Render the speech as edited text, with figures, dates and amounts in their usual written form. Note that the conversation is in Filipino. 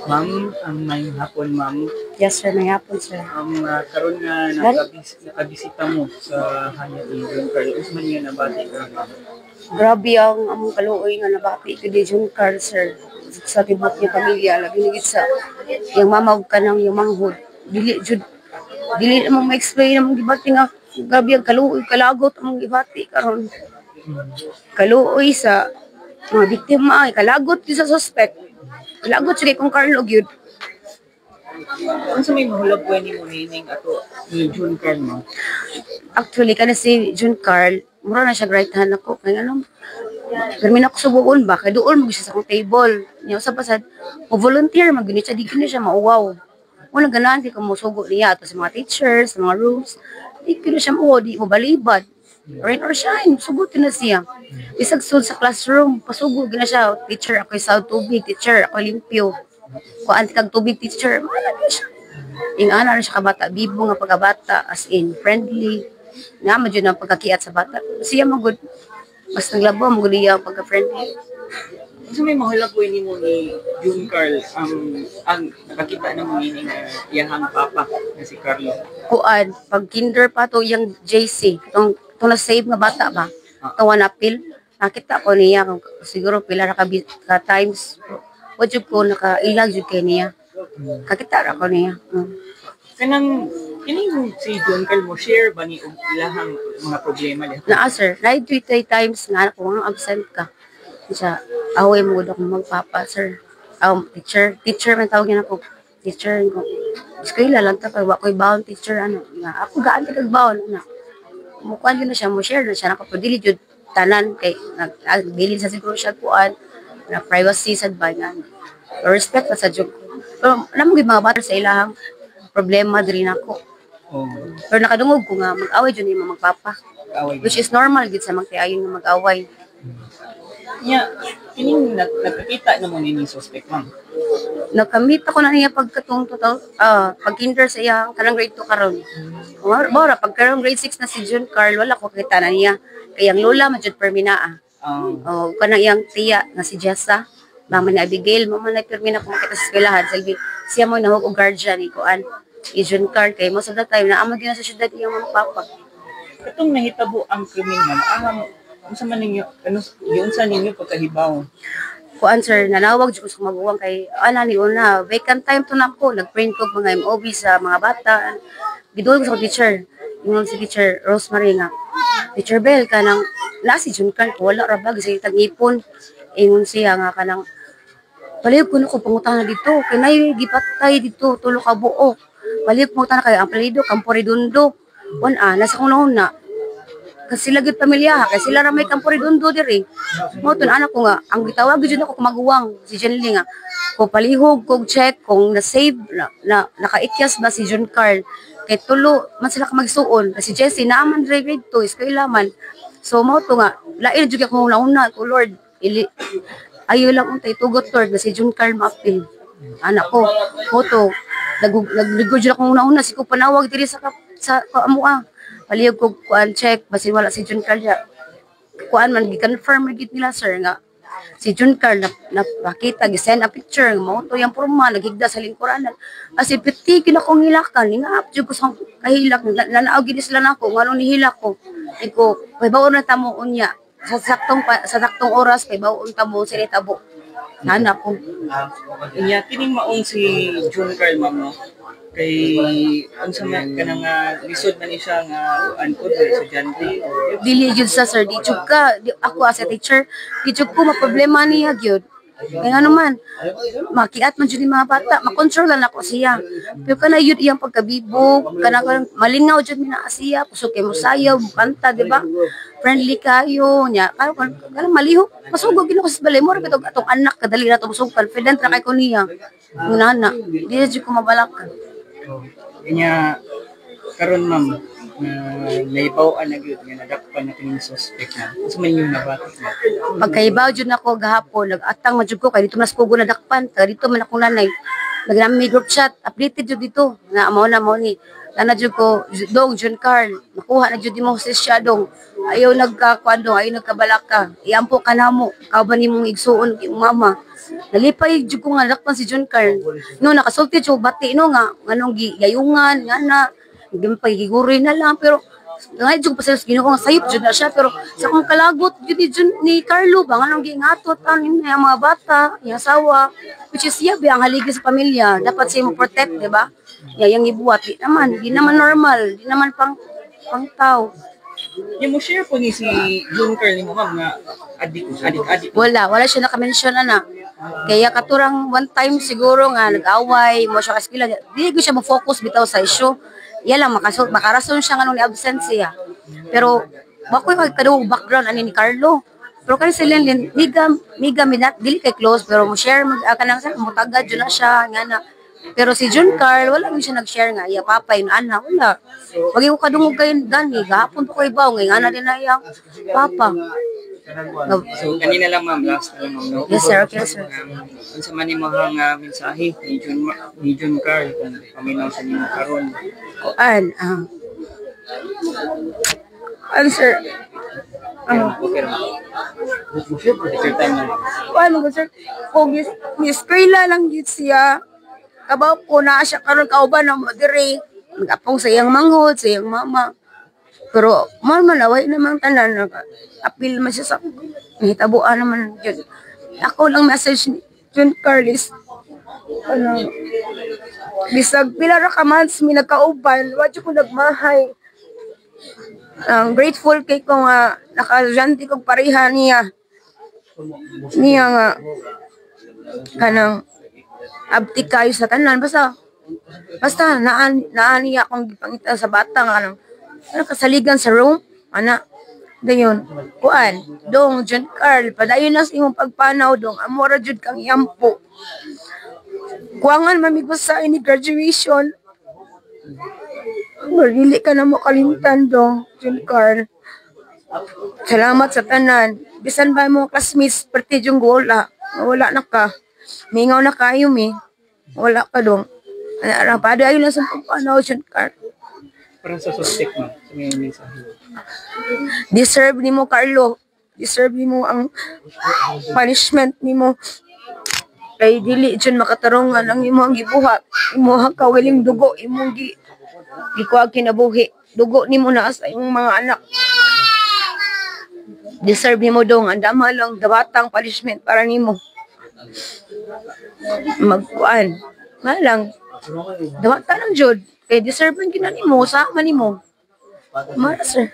Ma'am, ang may hapon, ma'am. Yes, sir. May hapon, sir. Karon nga nakabisita mo sa Hanyang Indian Carl. Usman nga nabati ka, ma'am. Grabe ang kaluoy nga nabati ko di June Carl, sir. Sa tibok niya pamilya, labi nigit sa yung mamag ka ng yung manghod. Dili namang ma-explain namang gibati nga grabe ang kaluoy, kalagot ang gibati karon. Kaluoy sa mga biktima, kalagot yun sa suspect. Kalagot siya kung Carlo gyud. Ano sa may mahulog ko ni mo nining ato ni June Carl, ma'am? Actually, kana si June Carl, mura na siya right hand ako. Kaya ano, permin ako subuon ba? Kaya doon mag siya sa akong table. Niya sa pasad, volunteer mag-gunit siya, di ko siya mauwaw. Walang ganahan, di ko mo sugo niya ato sa mga teachers, sa mga rooms. Di ko siya mauwaw, di mo balibad. Rain or shine, sugutin na siya. Isag sud sa classroom, pasugo gina siya. Teacher, ako'y sa tubig. Teacher, ako'y limpyo. Kuan kag tubig, teacher. Malagi siya. Ingana na siya kabata. Bibo nga pagkabata, as in, friendly. Nga, madyo na pagkakiat sa bata. Siya magod. Mas naglabo, magod niya pagka-friendly. Ano sa may mahulog ko ni mo ni June Carl, ang nakakita na mo nining iyahang papa na si Carlo? Kuan, pag kinder pa to yung JC, itong na-save nga bata ba? Itong apil. Nakita ko niya, siguro pila na ka times. O dyan ko, nakailag dyan kay niya. Kakita ko niya. Kanang, kining si June Carl mo, share ba ni ilahang mga problema niya? Naa sir, like 2-3 times nga ako nga absent ka. Siya, away mo akong magpapa, sir. Teacher man tawag niya ako. Teacher, eskwela lang ta, pag wako'y bound, teacher, ano, nga, ako gaan kag bound, na. Mukuan yun na siya, mo share na siya, nakapodili yun, tanan, kay, nagbilin sa siguro siya kuan, na privacy sa ba, nga, respect na sa jug. Pero, alam mo yung mga bata sa ilahang problema din ako. Oh. Pero nakadungog ko nga, mag-away dyan yung magpapa. Which is normal, gid sa magtiayon na mag-away. Yeah, kining nagkakita na mo ni suspect, ma'am. Nakamit ako na niya pagkatong pag kinder sa iya kanang grade 2 karon. Mora pag karon grade 6 na si June Carl wala ko kita na niya. Kay ang lola majud perminaa. Oh, kanang iyang tiya na si Jessa, mama ni Abigail, mama na permina ko kita sa eskwelahan salbi siya mo nahug og guardian ni kuan. June Carl kay most of the time na amo din sa syudad iyang mga papa. Katong nahitabo ang krimen, ma'am. Unsa man ninyo yung sa ninyo pagkahibaw? Kuan sir, nanawag jud ko sa maguwang kay ana ni una vacant time to nako nagprint ko mga MOB sa mga bata. Gidul ko sa teacher. Yung si teacher Rosemary nga. Teacher Bell kanang na si June Carl wala ra bag sa tag-ipon. Ingon siya nga kanang palihog ko na ko pangutana dito kay nay gipatay dito tulo ka buok. Palihog mo ta na kay ang apelyido Campo Redondo. Nasa kong na kasi lagi pamilya kasi sila ra may Campo Redondo diri. Mo tun anak ko nga ang gitawag gyud ako kumaguwang si Jenny nga. Ko palihog kog check kung na-save na nakaikyas ba si June Carl. Kay tulo man sila ka magsuon kasi Jessie naaman grade 2 eskwela man. So mo to nga lain jud ako una ko Lord ayo lang untay tugot Lord na si June Carl maapil. Anak ko mo to nagligod jud ako una si ko panawag diri sa amuha. Palihog ko kuan check basin wala si June Carl ya. Kuan man gi-confirm gid nila sir nga si June Carl na nakita gi-send a picture mo to yang porma naghigda sa lingkuran as ipiti kina kong hilakan nga jud ko sa kahilak nanaog gid sila nako nganong nihilak ko iko kay baon na tamo unya sa saktong oras kay baon tamo sila tabo nana ko inya kining maong si June Carl, ma'am, no? Kay unsa man kanang lisod man ni siya nga ankod sa estudyante dili jud sa sir di jud ka ako as a teacher di jud ko maproblema niya gyud kay nga naman makiat man jud ni mga bata makontrol lang ako siya pero kana yun iyang pagkabibo kana malingaw jud mi na siya kusog kay mosayaw kanta di ba friendly kayo nya kana malihok masugod gino ko sa balay mo ra bitog atong anak kadali na to musog confident ra kay ko niya nana di jud ko mabalakan. Kanya karon, ma'am, naibaw-an na gyud nga nadakpan na kining suspect na. Unsa man yung nabatik na? Pagkaibaw jud nako gahapon nagatang man jud ko kay dito mas kugo nadakpan kay dito man ako nanay. Nagnami group chat updated jud dito nga mao na mo ni Tana jud ko dong John Carl, makuha na jud mo siya dong. Ayaw nagkakwando, ayaw nagkabalaka. Iampo ka na mo, kauban nimong igsuon kay mama. Nalipay jud ko nga lakpan si John Carl. No nakasulti jud bati no nga nganong giyayungan nga na giguroy na lang pero ngay jud pa sa Ginoo nga sayop jud na siya pero sa kong kalagot jud ni Carlo ba nganong giingatot ang mga bata, yung asawa which is siya ang haligi sa pamilya dapat siya mo protect di ba? Yang ibuhat di naman normal, di naman pang tao. Yung mo share po ni si June Carl ni mo ma'am nga adik. Wala siya naka-mention na. Kaya katurang one time siguro nga nag-away mo siya kaskila. Di ko siya mo-focus bitaw sa issue. Yan lang makarason siya nga nung ni-absent siya. Pero bako yung kadung background ani ni Carlo. Pero kani sila miga minat dili kay close pero mo share kanang sa mo tagad jud na siya nga na. Pero si John Carl, wala mo siya nag-share nga. Iya, papay, ana, wala. Wag yung kadungog kayo gani. Gahapon po kayo ba? Ngayon, ana din na iya, papa. So, kanina lang ma'am, last na lang ma'am. No? Yes, sir. Okay, sir. Kung sa man yung mga mensahe ni John Carl, kung paminaw sa inyo karon. Sir. Okay rin. Take your time na. Ano sir? Kung ni-eskwela lang yun siya, kabaw ko na siya karon kauban na mo dire magapong sa iyang manghod sa iyang mama pero malaway namang tanan apil man siya sa hitabuan naman yun ako lang message ni John Carlos bisag pila ra ka months mi nagkauban wa jud ko nagmahay grateful kay ko nga nakajanti kog pareha niya nga kanang abti kayo sa tanan basta naani akong gipangita sa bata nga ano kasaligan sa room ana dayon kuan dong John Carl padayon na sa imong pagpanaw dong amora jud kang yampo kuangan mamigos sa ini graduation dili ka na mo kalimtan dong John Carl salamat sa tanan bisan ba mo classmates perti jung wala na ka mingaw na kayo wala ka dong. Pada ayun lang sa pagpanaw, John Carl. Parang sa suspect mo, sa mga mensahe. Deserve ni mo, Carlo. Deserve ni mo ang punishment ni mo. Kay dili dyan makatarungan ang imong gibuhat. Imong kawiling dugo, imong gikuha kinabuhi. Dugo ni mo na sa imong mga anak. Deserve ni mo dong. Andama lang dabatang punishment para ni mo. Magkuan malang dawa ta ng jud kay deserve man kinani mo sa man nimo mara sir